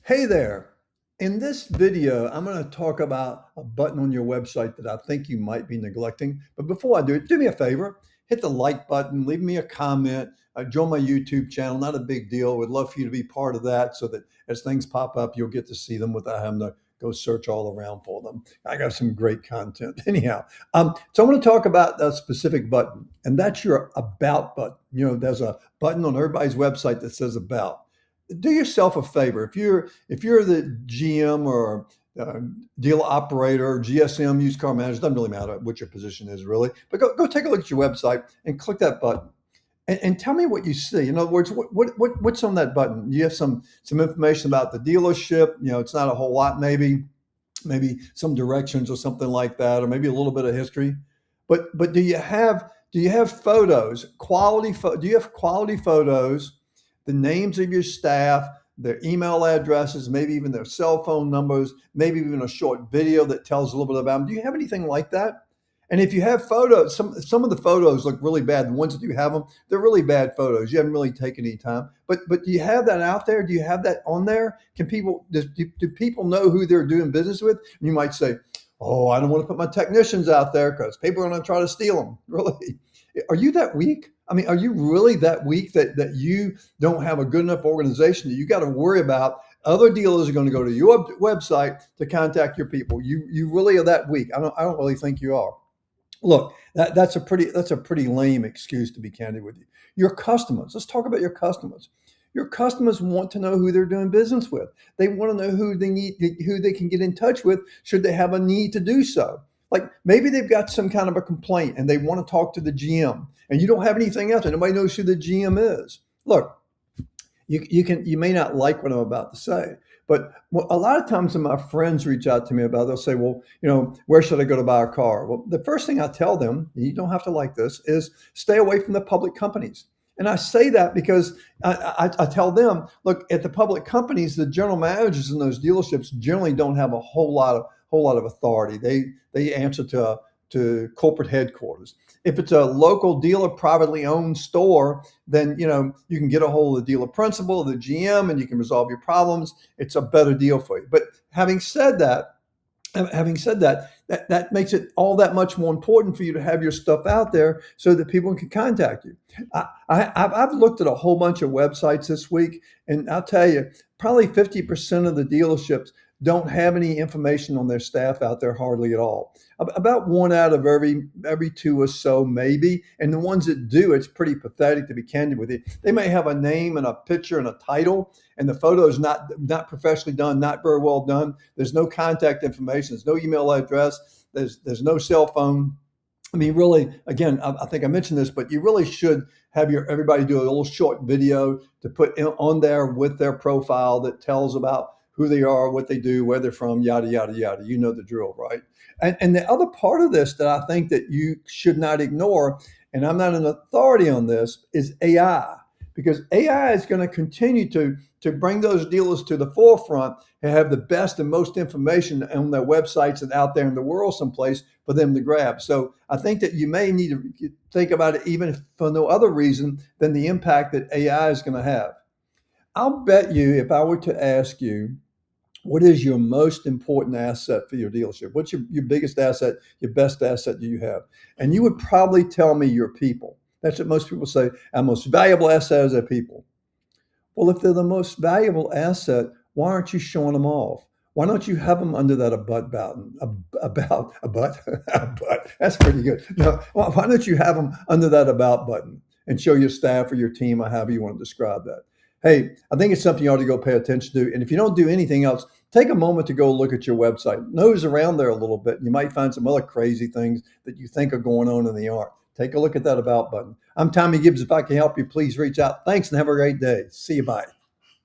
Hey there. In this video, I'm going to talk about a button on your website that I think you might be neglecting. But before I do it, do me a favor, hit the like button, leave me a comment, join my YouTube channel. Not a big deal. Would love for you to be part of that so that as things pop up, you'll get to see them without having to go search all around for them. I got some great content. Anyhow, so I want to talk about a specific button, and that's your About button. There's a button on everybody's website that says About. Do yourself a favor. If you're the GM or uh, dealer operator, GSM, used car manager, doesn't really matter what your position is really, but go take a look at your website and click that button and tell me what you see. In other words, what's on that button? You have some information about the dealership. It's not a whole lot, maybe some directions or something like that, or maybe a little bit of history. But do you have photos? Do you have quality photos? The names of your staff, their email addresses, maybe even their cell phone numbers, maybe even a short video that tells a little bit about them. Do you have anything like that? And if you have photos, some of the photos look really bad. The ones that you have them, they're really bad photos. You haven't really taken any time. But do you have that out there? Do you have that on there? Do people know who they're doing business with? And you might say, "Oh, I don't want to put my technicians out there because people are going to try to steal them." Really? Are you that weak? I mean, are you really that weak that you don't have a good enough organization that you got to worry about other dealers are going to go to your website to contact your people? You really are that weak? I don't really think you are. Look, that's a pretty lame excuse, to be candid with you. Your customers. Let's talk about your customers. Your customers want to know who they're doing business with. They want to know who they can get in touch with should they have a need to do so. Like maybe they've got some kind of a complaint and they want to talk to the GM, and you don't have anything else, and nobody knows who the GM is. Look, you may not like what I'm about to say, but a lot of times when my friends reach out to me about it, they'll say, "Well, where should I go to buy a car?" Well, the first thing I tell them, you don't have to like this, is stay away from the public companies. And I say that because I tell them, look, at the public companies, the general managers in those dealerships generally don't have a whole lot of authority. They answer to corporate headquarters. If it's a local dealer, privately owned store, then you can get a hold of the dealer principal, the GM, and you can resolve your problems. It's a better deal for you. But having said that, that makes it all that much more important for you to have your stuff out there so that people can contact you. I've looked at a whole bunch of websites this week, and I'll tell you, probably 50% of the dealerships don't have any information on their staff out there hardly at all. About one out of every two or so, maybe. And the ones that do, it's pretty pathetic, to be candid with you. They may have a name and a picture and a title, and the photo is not professionally done, not very well done. There's no contact information. There's no email address. There's no cell phone. I mean, really, again, I think I mentioned this, but you really should have everybody do a little short video to put on there with their profile that tells about who they are, what they do, where they're from, yada, yada, yada. You know the drill, right? And the other part of this that I think that you should not ignore, and I'm not an authority on this, is AI. Because AI is going to continue to bring those dealers to the forefront and have the best and most information on their websites and out there in the world someplace for them to grab. So I think that you may need to think about it even if for no other reason than the impact that AI is going to have. I'll bet you if I were to ask you, what is your most important asset for your dealership? What's your biggest asset, your best asset do you have? And you would probably tell me your people. That's what most people say. Our most valuable asset is our people. Well, if they're the most valuable asset, why aren't you showing them off? Why don't you have them under that about button? About a butt? A butt. That's pretty good. No, why don't you have them under that about button and show your staff or your team or however you want to describe that? Hey, I think it's something you ought to go pay attention to. And if you don't do anything else, take a moment to go look at your website. Nose around there a little bit. You might find some other crazy things that you think are going on and they aren't. Take a look at that about button. I'm Tommy Gibbs. If I can help you, please reach out. Thanks and have a great day. See you. Bye.